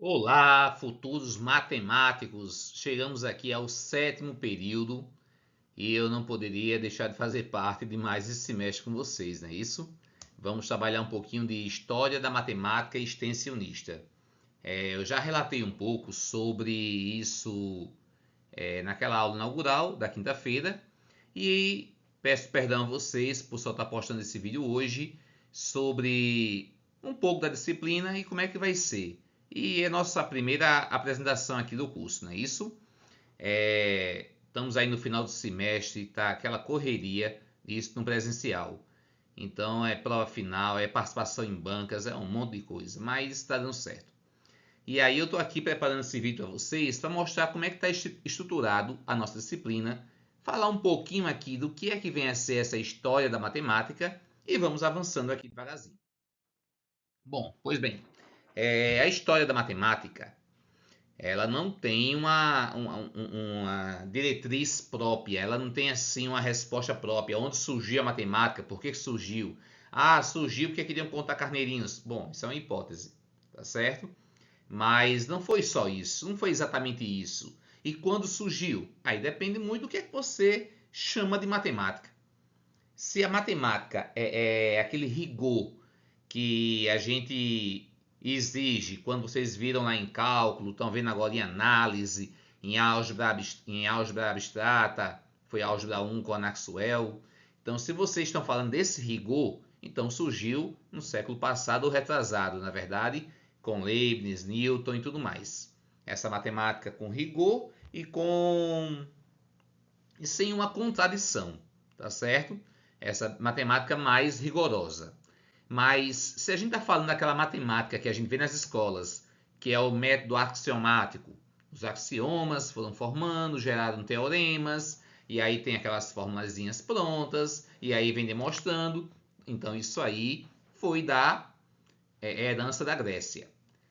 Olá, futuros matemáticos! Chegamos aqui ao sétimo período e eu não poderia deixar de fazer parte de mais esse semestre com vocês, não é isso? Vamos trabalhar um pouquinho de História da Matemática Extensionista. Eu já relatei um pouco sobre isso naquela aula inaugural da quinta-feira e peço perdão a vocês por só estar postando esse vídeo hoje sobre um pouco da disciplina e como é que vai ser. E é nossa primeira apresentação aqui do curso, não é isso? Estamos aí no final do semestre, tá aquela correria, isso no presencial. Então é prova final, é participação em bancas, é um monte de coisa, mas está dando certo. E aí eu estou aqui preparando esse vídeo para vocês para mostrar como é que está estruturado a nossa disciplina, falar um pouquinho aqui do que é que vem a ser essa história da matemática e vamos avançando aqui devagarzinho. Bom, pois bem, a história da matemática ela não tem uma diretriz própria, ela não tem assim uma resposta própria. Onde surgiu a matemática? Por que surgiu? Ah, surgiu porque queriam contar carneirinhos. Bom, isso é uma hipótese, tá certo? Mas não foi só isso, não foi exatamente isso. E quando surgiu? Aí depende muito do que é que você chama de matemática. Se a matemática é aquele rigor que a gente exige quando vocês viram lá em cálculo, estão vendo agora em análise, em álgebra abstrata, foi álgebra 1 com a Maxwell. Então, se vocês estão falando desse rigor, então surgiu no século passado ou retrasado, na verdade, com Leibniz, Newton e tudo mais. Essa matemática com rigor e sem uma contradição, tá certo? Essa matemática mais rigorosa. Mas se a gente está falando daquela matemática que a gente vê nas escolas, que é o método axiomático, os axiomas foram formando, geraram teoremas, e aí tem aquelas formulazinhas prontas, e aí vem demonstrando. Então isso aí foi da herança da Grécia.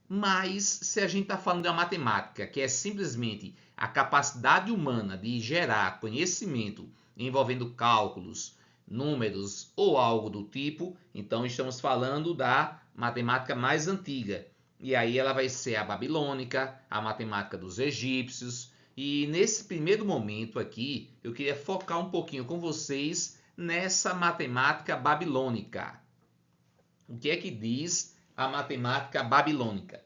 Mas se a gente está falando de uma matemática que é simplesmente a capacidade humana de gerar conhecimento envolvendo cálculos, números ou algo do tipo, então estamos falando da matemática mais antiga. E aí ela vai ser a babilônica, a matemática dos egípcios. E nesse primeiro momento aqui, eu queria focar um pouquinho com vocês nessa matemática babilônica. O que é que diz a matemática babilônica?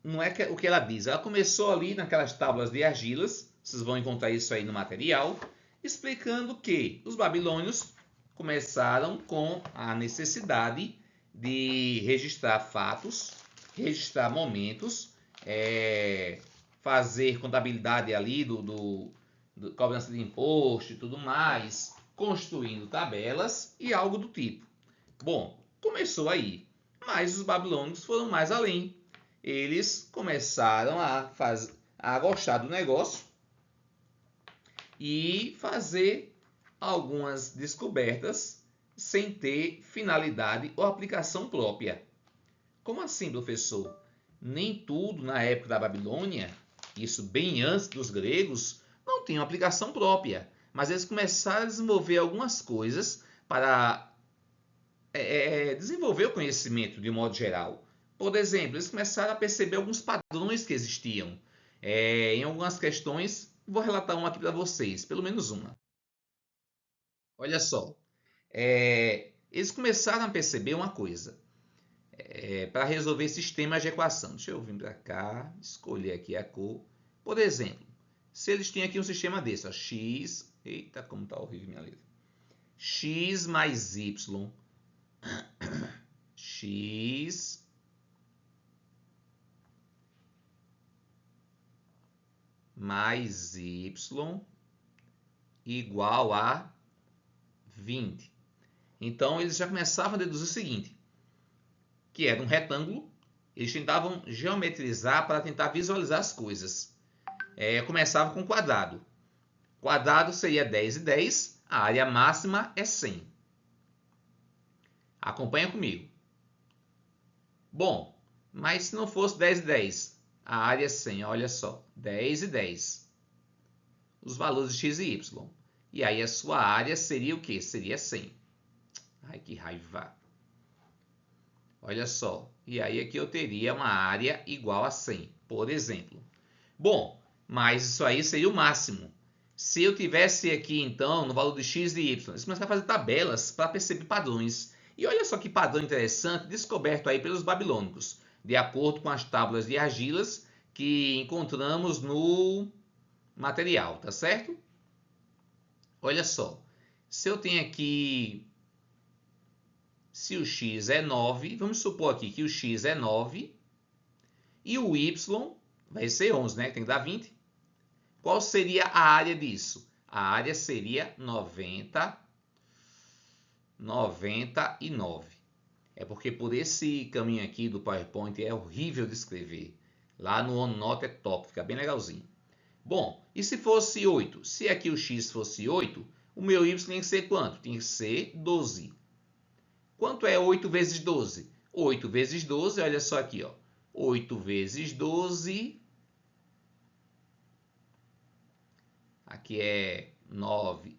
Não é o que ela diz. Ela começou ali naquelas tábuas de argilas, vocês vão encontrar isso aí no material, explicando que os babilônios começaram com a necessidade de registrar fatos, registrar momentos, fazer contabilidade ali do cobrança de imposto e tudo mais, construindo tabelas e algo do tipo. Bom, começou aí, mas os babilônicos foram mais além. Eles começaram a gostar do negócio e fazer algumas descobertas sem ter finalidade ou aplicação própria. Como assim, professor? Nem tudo na época da Babilônia, isso bem antes dos gregos, não tinha uma aplicação própria. Mas eles começaram a desenvolver algumas coisas para desenvolver o conhecimento de um modo geral. Por exemplo, eles começaram a perceber alguns padrões que existiam em algumas questões. Vou relatar uma aqui para vocês, pelo menos uma. Olha só, eles começaram a perceber uma coisa. Para resolver sistemas de equação. Deixa eu vir para cá, escolher aqui a cor. Por exemplo, se eles têm aqui um sistema desse, ó, x... Eita, como está horrível minha letra. X mais y. X mais y igual a 20. Então, eles já começavam a deduzir o seguinte, que era um retângulo, eles tentavam geometrizar para tentar visualizar as coisas. Começava com quadrado. Quadrado seria 10 e 10, a área máxima é 100. Acompanha comigo. Bom, mas se não fosse 10 e 10, a área é 100, olha só, 10 e 10. Os valores de x e y. E aí a sua área seria o quê? Seria 100. Ai, que raiva. Olha só. E aí aqui eu teria uma área igual a 100, por exemplo. Bom, mas isso aí seria o máximo. Se eu tivesse aqui, então, no valor de x e y, isso vai fazer tabelas para perceber padrões. E olha só que padrão interessante descoberto aí pelos babilônicos, de acordo com as tábuas de argilas que encontramos no material, tá certo? Olha só, se eu tenho aqui, se o x é 9, vamos supor aqui que o x é 9 e o y vai ser 11, né? Tem que dar 20. Qual seria a área disso? A área seria 99. É porque por esse caminho aqui do PowerPoint é horrível de escrever. Lá no OneNote é top, fica bem legalzinho. Bom, e se fosse 8? Se aqui o x fosse 8, o meu y tem que ser quanto? Tem que ser 12. Quanto é 8 vezes 12? 8 vezes 12, olha só aqui, ó. 8 vezes 12... Aqui é 9.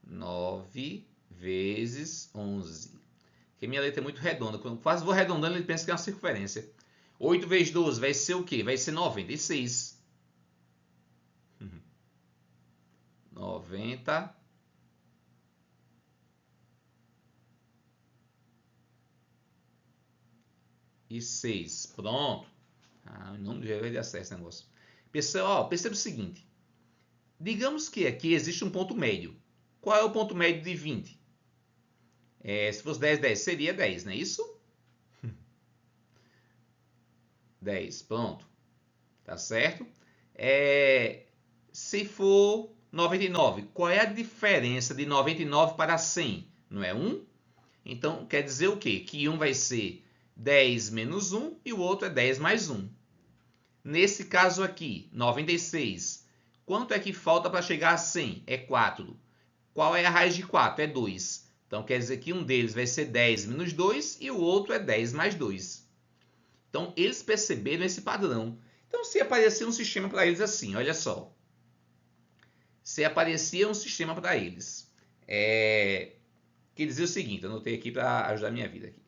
9 vezes 11. Porque minha letra é muito redonda. Quando quase vou arredondando, ele pensa que é uma circunferência. 8 vezes 12 vai ser o quê? Vai ser 96. 96. Pronto. Em nome de Jesus vai dar certo esse negócio. Pessoal, perceba o seguinte. Digamos que aqui existe um ponto médio. Qual é o ponto médio de 20? Se fosse 10, 10, seria 10, não é isso? 10, pronto. Tá certo? Se for 99, qual é a diferença de 99 para 100? Não é 1? Então, quer dizer o quê? Que um vai ser 10 menos 1 e o outro é 10 mais 1. Nesse caso aqui, 96, quanto é que falta para chegar a 100? É 4. Qual é a raiz de 4? É 2. Então, quer dizer que um deles vai ser 10 menos 2 e o outro é 10 mais 2. Então, eles perceberam esse padrão. Então, se aparecer um sistema para eles assim, olha só. Se aparecia um sistema para eles, que dizia o seguinte, eu anotei aqui para ajudar a minha vida aqui.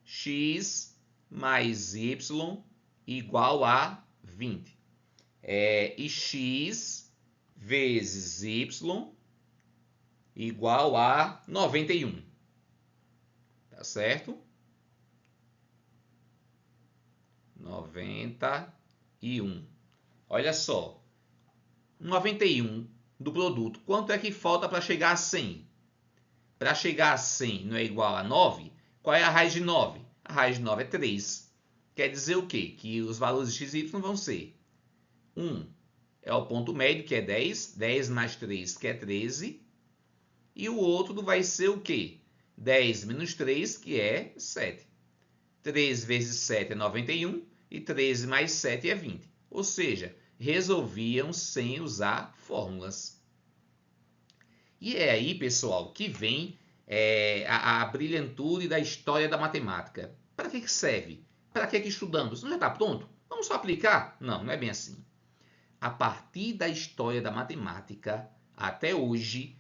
X mais y igual a 20. E x vezes y igual a 91. Tá certo? 91. Olha só. 91 do produto. Quanto é que falta para chegar a 100? Para chegar a 100 não é igual a 9? Qual é a raiz de 9? A raiz de 9 é 3. Quer dizer o quê? Que os valores de x e y vão ser 1 é o ponto médio, que é 10. 10 mais 3, que é 13. E o outro vai ser o quê? 10 menos 3, que é 7. 3 vezes 7 é 91 e 13 mais 7 é 20. Ou seja, resolviam sem usar fórmulas. E é aí, pessoal, que vem a brilhantude da história da matemática. Para que serve? Para que estudamos? Não já está pronto? Vamos só aplicar? Não, não é bem assim. A partir da história da matemática até hoje,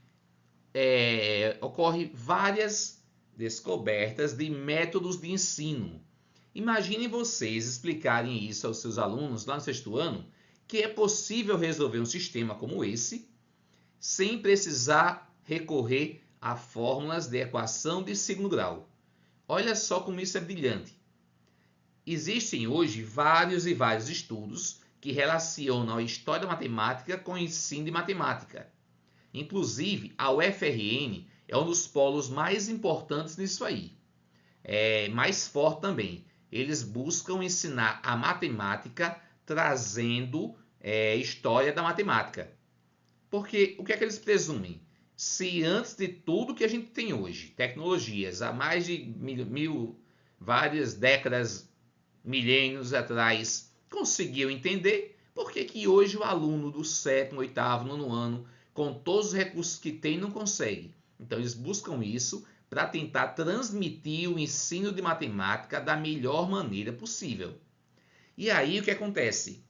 ocorrem várias descobertas de métodos de ensino. Imaginem vocês explicarem isso aos seus alunos lá no sexto ano, que é possível resolver um sistema como esse sem precisar recorrer a fórmulas de equação de segundo grau. Olha só como isso é brilhante. Existem hoje vários e vários estudos que relacionam a história da matemática com o ensino de matemática. Inclusive, a UFRN é um dos polos mais importantes nisso aí. Mais forte também. Eles buscam ensinar a matemática trazendo história da matemática. Porque o que é que eles presumem? Se antes de tudo que a gente tem hoje, tecnologias, há mais de várias décadas, milênios atrás, conseguiu entender, por que hoje o aluno do 7º, 8º, 9º ano, com todos os recursos que tem, não consegue? Então, eles buscam isso para tentar transmitir o ensino de matemática da melhor maneira possível. E aí, o que acontece?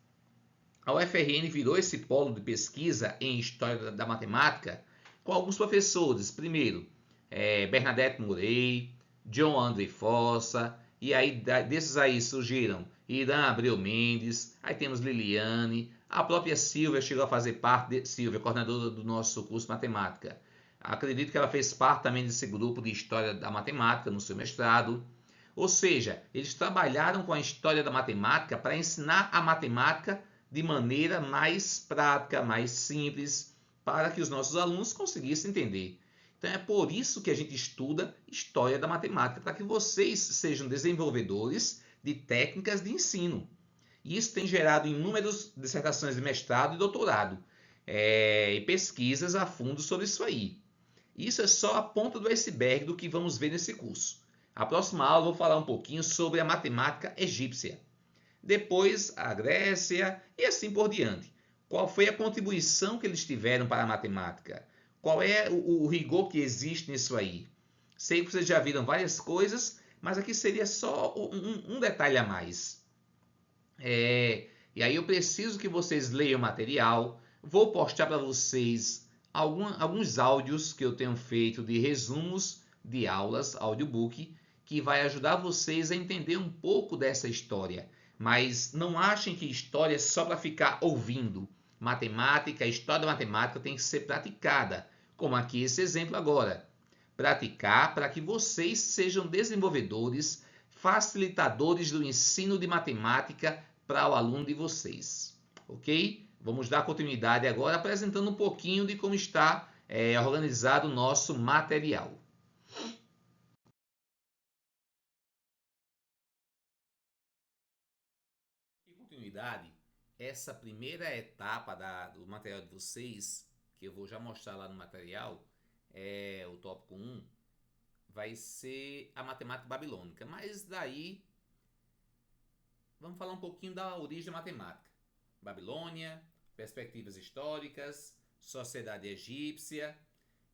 A UFRN virou esse polo de pesquisa em História da Matemática com alguns professores. Primeiro, Bernadette Murray, John André Fossa, e aí desses aí surgiram Irã Abreu Mendes, aí temos Liliane, a própria Silvia chegou a fazer parte, Silvia, coordenadora do nosso curso de matemática. Acredito que ela fez parte também desse grupo de História da Matemática no seu mestrado. Ou seja, eles trabalharam com a história da matemática para ensinar a matemática de maneira mais prática, mais simples, para que os nossos alunos conseguissem entender. Então é por isso que a gente estuda história da matemática, para que vocês sejam desenvolvedores de técnicas de ensino. E isso tem gerado inúmeras dissertações de mestrado e doutorado, e pesquisas a fundo sobre isso aí. Isso é só a ponta do iceberg do que vamos ver nesse curso. A próxima aula eu vou falar um pouquinho sobre a matemática egípcia. Depois a Grécia e assim por diante. Qual foi a contribuição que eles tiveram para a matemática? Qual é o rigor que existe nisso aí? Sei que vocês já viram várias coisas, mas aqui seria só um detalhe a mais. E aí eu preciso que vocês leiam o material. Vou postar para vocês alguns áudios que eu tenho feito de resumos de aulas, audiobook, que vai ajudar vocês a entender um pouco dessa história. Mas não achem que história é só para ficar ouvindo. Matemática, a história da matemática tem que ser praticada, como aqui esse exemplo agora. Praticar para que vocês sejam desenvolvedores, facilitadores do ensino de matemática para o aluno de vocês, ok? Vamos dar continuidade agora apresentando um pouquinho de como está organizado o nosso material. Em continuidade, essa primeira etapa do material de vocês, que eu vou já mostrar lá no material, o tópico 1, vai ser a matemática babilônica. Mas daí, vamos falar um pouquinho da origem da matemática. Babilônia, perspectivas históricas, sociedade egípcia,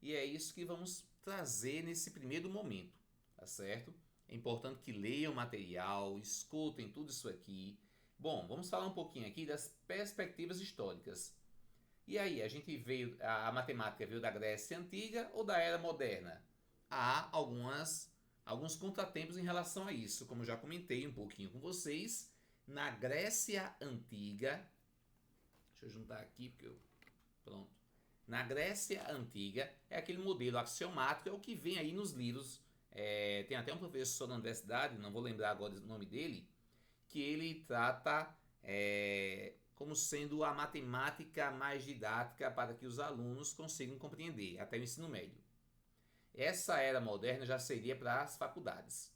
e é isso que vamos trazer nesse primeiro momento, tá certo? É importante que leiam o material, escutem tudo isso aqui. Bom, vamos falar um pouquinho aqui das perspectivas históricas. E aí, a matemática veio da Grécia Antiga ou da Era Moderna? Há alguns contratempos em relação a isso, como eu já comentei um pouquinho com vocês. Na Grécia Antiga, deixa eu juntar aqui porque pronto. Na Grécia Antiga é aquele modelo axiomático, é o que vem aí nos livros. Tem até um professor na universidade, não vou lembrar agora o nome dele, que ele trata como sendo a matemática mais didática para que os alunos consigam compreender, até o ensino médio. Essa era moderna já seria para as faculdades.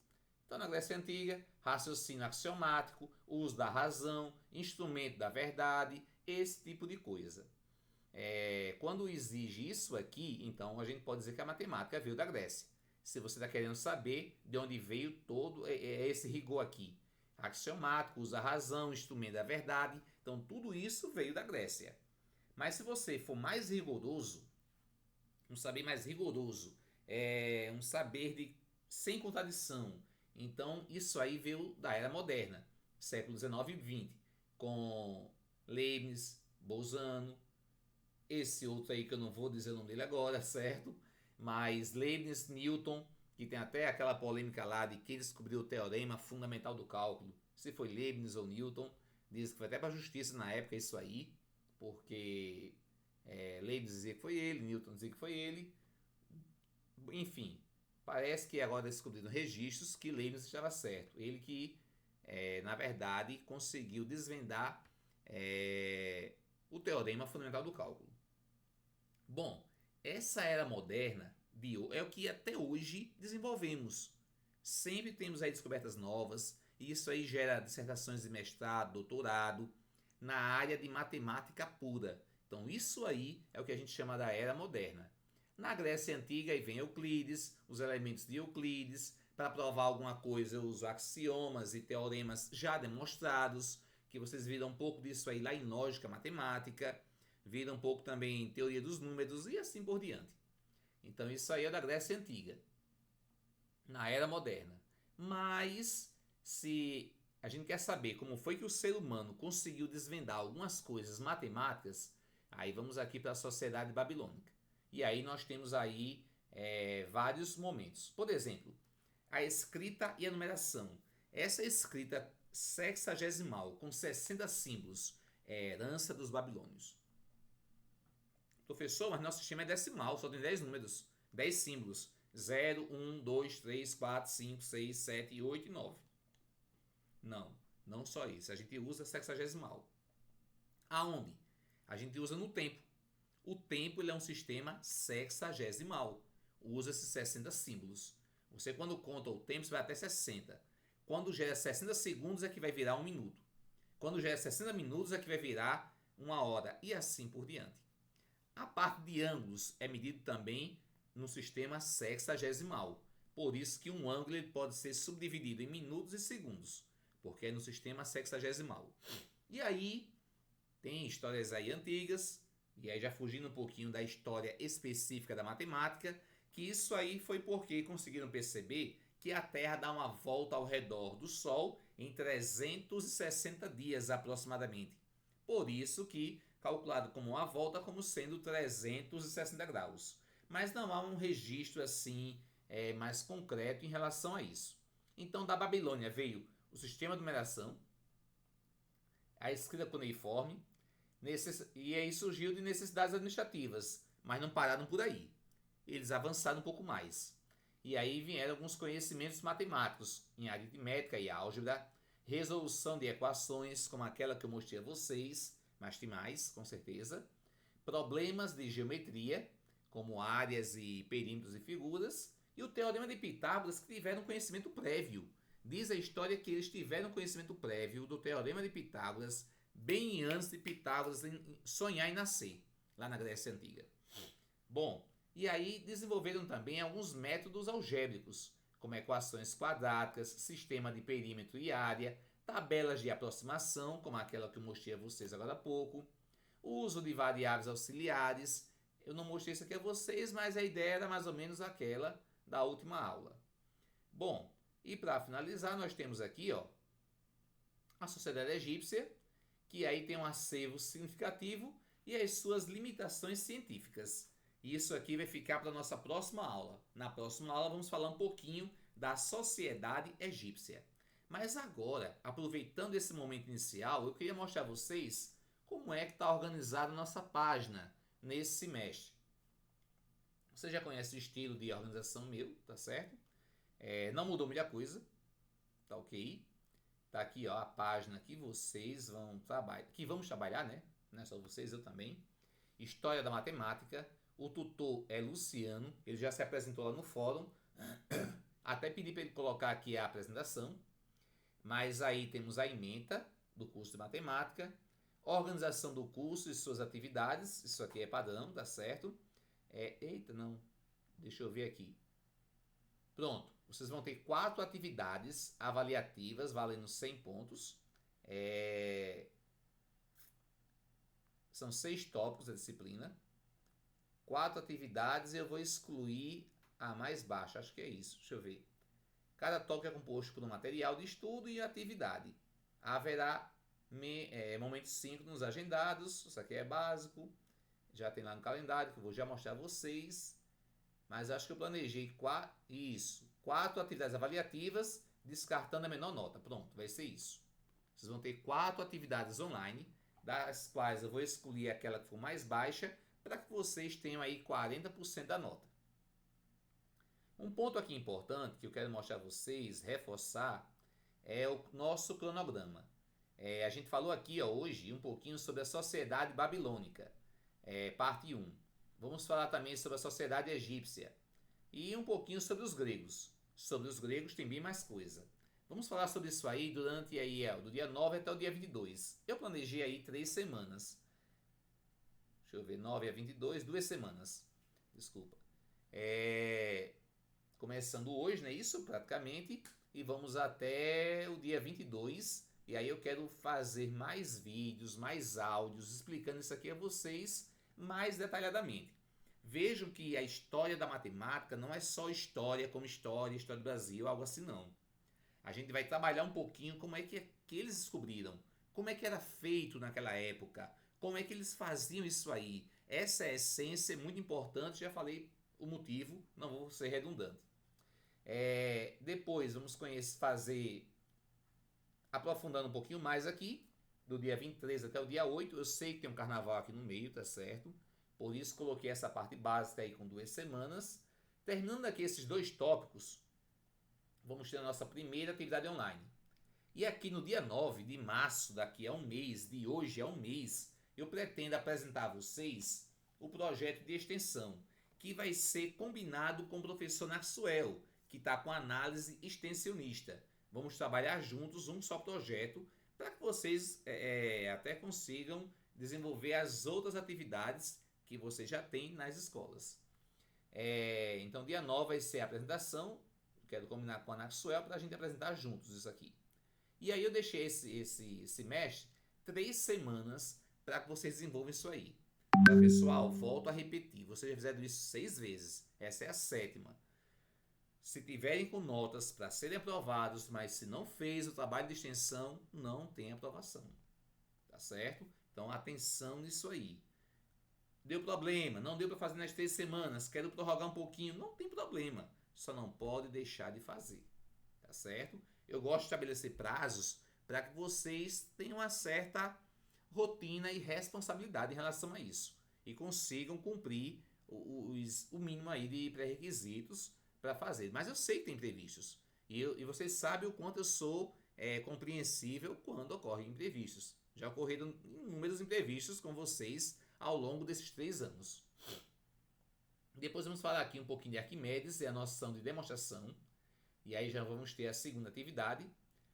Então, na Grécia Antiga, raciocínio axiomático, uso da razão, instrumento da verdade, esse tipo de coisa. Quando exige isso aqui, então a gente pode dizer que a matemática veio da Grécia. Se você está querendo saber de onde veio todo esse rigor aqui. Axiomático, usa a razão, instrumento da verdade. Então, tudo isso veio da Grécia. Mas se você for mais rigoroso, um saber mais rigoroso, um saber sem contradição, então isso aí veio da Era Moderna, século XIX e XX, com Leibniz, Bolzano, esse outro aí que eu não vou dizer o nome dele agora, certo? Mas Leibniz, Newton, que tem até aquela polêmica lá de quem descobriu o teorema fundamental do cálculo, se foi Leibniz ou Newton, diz que foi até para a justiça na época isso aí, porque Leibniz dizia que foi ele, Newton dizia que foi ele, enfim, parece que agora descobriram registros que Leibniz estava certo, ele que na verdade conseguiu desvendar o teorema fundamental do cálculo. Bom, essa era moderna é o que até hoje desenvolvemos. Sempre temos aí descobertas novas, e isso aí gera dissertações de mestrado, doutorado, na área de matemática pura. Então isso aí é o que a gente chama da era moderna. Na Grécia Antiga aí vem Euclides, os elementos de Euclides, para provar alguma coisa eu uso axiomas e teoremas já demonstrados, que vocês viram um pouco disso aí lá em lógica matemática, viram um pouco também em teoria dos números e assim por diante. Então isso aí é da Grécia Antiga, na Era Moderna. Mas se a gente quer saber como foi que o ser humano conseguiu desvendar algumas coisas matemáticas, aí vamos aqui para a sociedade babilônica. E aí nós temos aí vários momentos. Por exemplo, a escrita e a numeração. Essa escrita sexagesimal, com 60 símbolos, é herança dos babilônios. Professor, mas nosso sistema é decimal, só tem 10 números, 10 símbolos. 0, 1, 2, 3, 4, 5, 6, 7, 8 e 9. Não, não só isso. A gente usa sexagesimal. Aonde? A gente usa no tempo. O tempo ele é um sistema sexagesimal. Usa-se 60 símbolos. Você quando conta o tempo, você vai até 60. Quando gera 60 segundos é que vai virar 1 minuto. Quando gera 60 minutos é que vai virar 1 hora. E assim por diante. A parte de ângulos é medido também no sistema sexagesimal. Por isso que um ângulo ele pode ser subdividido em minutos e segundos. Porque é no sistema sexagesimal. E aí, tem histórias aí antigas, e aí já fugindo um pouquinho da história específica da matemática, que isso aí foi porque conseguiram perceber que a Terra dá uma volta ao redor do Sol em 360 dias aproximadamente. Por isso que calculado como uma volta como sendo 360 graus. Mas não há um registro assim mais concreto em relação a isso. Então da Babilônia veio o sistema de numeração, a escrita cuneiforme, e aí surgiu de necessidades administrativas, mas não pararam por aí. Eles avançaram um pouco mais. E aí vieram alguns conhecimentos matemáticos em aritmética e álgebra, resolução de equações, como aquela que eu mostrei a vocês, mas tem mais, com certeza. Problemas de geometria, como áreas e perímetros e figuras. E o teorema de Pitágoras, que tiveram conhecimento prévio. Diz a história que eles tiveram conhecimento prévio do teorema de Pitágoras bem antes de Pitágoras sonhar em nascer, lá na Grécia Antiga. Bom, e aí desenvolveram também alguns métodos algébricos, como equações quadráticas, sistema de perímetro e área, tabelas de aproximação, como aquela que eu mostrei a vocês agora há pouco, uso de variáveis auxiliares. Eu não mostrei isso aqui a vocês, mas a ideia era mais ou menos aquela da última aula. Bom, e para finalizar, nós temos aqui a sociedade egípcia, que aí tem um acervo significativo e as suas limitações científicas. Isso aqui vai ficar para a nossa próxima aula. Na próxima aula vamos falar um pouquinho da sociedade egípcia. Mas agora, aproveitando esse momento inicial, eu queria mostrar a vocês como é que está organizada a nossa página nesse semestre. Você já conhece o estilo de organização meu, tá certo? Não mudou muita coisa, tá ok? Tá aqui a página que vocês vão trabalhar, que vamos trabalhar, né? Não é só vocês, eu também. História da matemática. O tutor é Luciano, ele já se apresentou lá no fórum. Até pedi para ele colocar aqui a apresentação. Mas aí temos a ementa do curso de matemática, organização do curso e suas atividades. Isso aqui é padrão, tá certo? Eita, não. Deixa eu ver aqui. Pronto. Vocês vão ter 4 atividades avaliativas valendo 100 pontos. São 6 tópicos da disciplina. 4 atividades e eu vou excluir a mais baixa. Acho que é isso. Deixa eu ver. Cada tópico é composto por um material de estudo e atividade. Haverá momentos síncronos agendados. Isso aqui é básico. Já tem lá no calendário que eu vou já mostrar a vocês. Mas acho que eu planejei 4 atividades avaliativas, descartando a menor nota. Pronto, vai ser isso. Vocês vão ter 4 atividades online, das quais eu vou excluir aquela que for mais baixa, para que vocês tenham aí 40% da nota. Um ponto aqui importante que eu quero mostrar a vocês, reforçar, é o nosso cronograma. A gente falou aqui hoje um pouquinho sobre a sociedade babilônica, parte 1. Vamos falar também sobre a sociedade egípcia e um pouquinho sobre os gregos. Sobre os gregos tem bem mais coisa. Vamos falar sobre isso aí durante do dia 9 até o dia 22. Eu planejei aí 3 semanas. Deixa eu ver, 9 a 22, 2 semanas. Desculpa. Começando hoje, né? Isso praticamente. E vamos até o dia 22. E aí eu quero fazer mais vídeos, mais áudios, explicando isso aqui a vocês mais detalhadamente. Vejam que a história da matemática não é só história como história do Brasil, algo assim não. A gente vai trabalhar um pouquinho como é que eles descobriram, como é que era feito naquela época, como é que eles faziam isso aí. Essa essência é muito importante, já falei o motivo, não vou ser redundante. Depois vamos fazer, aprofundando um pouquinho mais aqui, do dia 23 até o dia 8. Eu sei que tem um carnaval aqui no meio, tá certo? Por isso coloquei essa parte básica aí com 2 semanas. Terminando aqui esses 2 tópicos, vamos ter a nossa primeira atividade online. E aqui no dia 9 de março, daqui a um mês, de hoje a um mês, eu pretendo apresentar a vocês o projeto de extensão, que vai ser combinado com o professor Narsuel, que está com análise extensionista. Vamos trabalhar juntos um só projeto para que vocês até consigam desenvolver as outras atividades que vocês já têm nas escolas. Então, dia 9 vai ser a apresentação. Quero combinar com a Narsuel para a gente apresentar juntos isso aqui. E aí eu deixei esse semestre 3 semanas para que vocês desenvolvam isso aí. Então, pessoal, volto a repetir. Vocês já fizeram isso 6 vezes. Essa é a 7ª. Se tiverem com notas para serem aprovados, mas se não fez o trabalho de extensão, não tem aprovação. Tá certo? Então, atenção nisso aí. Deu problema, não deu para fazer nas 3 semanas, quero prorrogar um pouquinho, não tem problema. Só não pode deixar de fazer. Tá certo? Eu gosto de estabelecer prazos para que vocês tenham uma certa rotina e responsabilidade em relação a isso. E consigam cumprir o mínimo aí de pré-requisitos para fazer. Mas eu sei que tem imprevistos. E vocês sabem o quanto eu sou compreensível quando ocorrem imprevistos. Já ocorreram inúmeros imprevistos com vocês ao longo desses 3 anos. Depois vamos falar aqui um pouquinho de Arquimedes e a noção de demonstração. E aí já vamos ter a segunda atividade.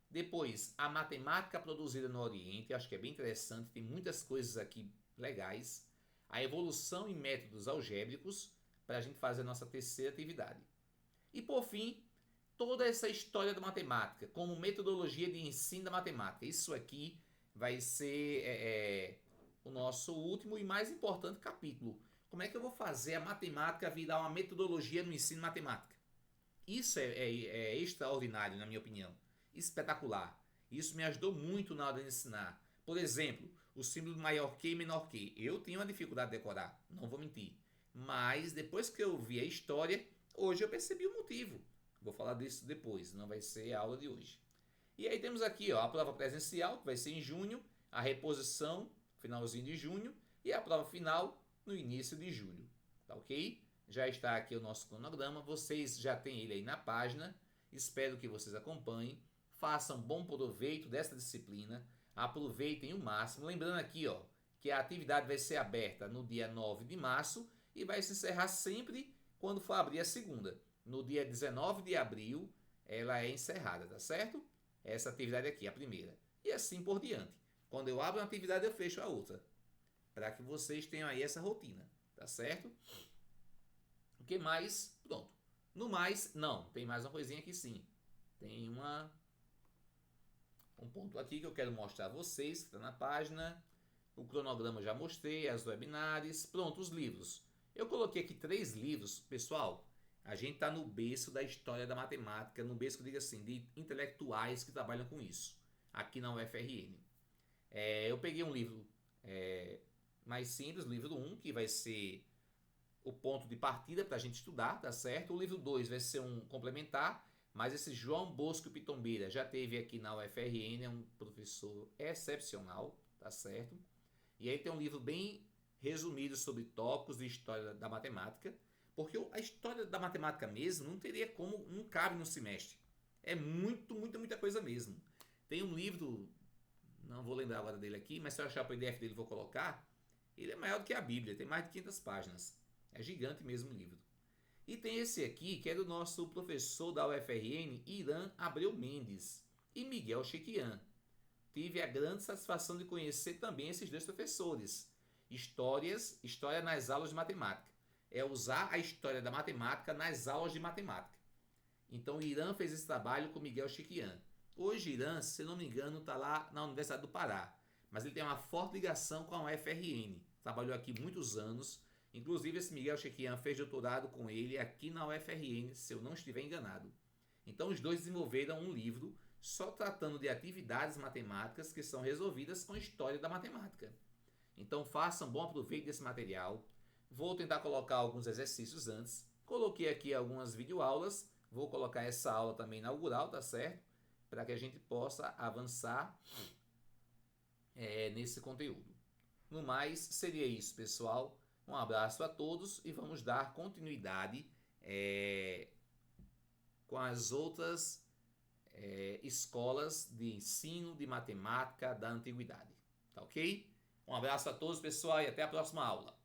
Depois, a matemática produzida no Oriente. Acho que é bem interessante, tem muitas coisas aqui legais. A evolução em métodos algébricos, para a gente fazer a nossa terceira atividade. E por fim, toda essa história da matemática, como metodologia de ensino da matemática. Isso aqui vai ser o nosso último e mais importante capítulo. Como é que eu vou fazer a matemática virar uma metodologia no ensino de matemática? Isso é extraordinário, na minha opinião. Espetacular. Isso me ajudou muito na hora de ensinar. Por exemplo, o símbolo maior que e menor que. Eu tinha uma dificuldade de decorar, não vou mentir. Mas depois que eu vi a história, hoje eu percebi o motivo. Vou falar disso depois, não vai ser a aula de hoje. E aí temos aqui a prova presencial, que vai ser em junho, a reposição, finalzinho de junho, e a prova final no início de julho. Tá ok? Já está aqui o nosso cronograma, vocês já têm ele aí na página, espero que vocês acompanhem, façam bom proveito dessa disciplina, aproveitem o máximo, lembrando aqui que a atividade vai ser aberta no dia 9 de março e vai se encerrar sempre quando for abrir a segunda. No dia 19 de abril, ela é encerrada, tá certo? Essa atividade aqui, a primeira. E assim por diante. Quando eu abro uma atividade, eu fecho a outra. Para que vocês tenham aí essa rotina, tá certo? O que mais? Pronto. No mais, não. Tem mais uma coisinha aqui sim. Tem um ponto aqui que eu quero mostrar a vocês, que está na página. O cronograma eu já mostrei, as webinars. Pronto, os livros. Eu coloquei aqui 3 livros. Pessoal, a gente está no berço da história da matemática, no berço que eu digo assim, de intelectuais que trabalham com isso, aqui na UFRN. Eu peguei um livro mais simples, o livro 1, que vai ser o ponto de partida para a gente estudar, tá certo? O livro 2 vai ser um complementar, mas esse João Bosco Pitombeira já teve aqui na UFRN, é um professor excepcional, tá certo? E aí tem um livro bem resumido sobre tópicos de história da matemática, porque a história da matemática mesmo não teria como, não cabe no semestre. É muita coisa mesmo. Tem um livro, não vou lembrar agora dele aqui, mas se eu achar o PDF dele vou colocar. Ele é maior do que a Bíblia, tem mais de 500 páginas. É gigante mesmo o livro. E tem esse aqui, que é do nosso professor da UFRN, Irã Abreu Mendes e Miguel Chequian. Tive a grande satisfação de conhecer também esses 2 professores. História nas aulas de matemática. É usar a história da matemática nas aulas de matemática. Então o Irã fez esse trabalho com Miguel Chequian. Hoje Irã, se não me engano, está lá na Universidade do Pará. Mas ele tem uma forte ligação com a UFRN. Trabalhou aqui muitos anos. Inclusive esse Miguel Chequian fez doutorado com ele aqui na UFRN, se eu não estiver enganado. Então os 2 desenvolveram um livro só tratando de atividades matemáticas que são resolvidas com a história da matemática. Então façam bom aproveito desse material. Vou tentar colocar alguns exercícios antes. Coloquei aqui algumas videoaulas. Vou colocar essa aula também inaugural, tá certo? Para que a gente possa avançar nesse conteúdo. No mais, seria isso, pessoal. Um abraço a todos e vamos dar continuidade com as outras escolas de ensino de matemática da antiguidade. Tá ok? Um abraço a todos, pessoal, e até a próxima aula.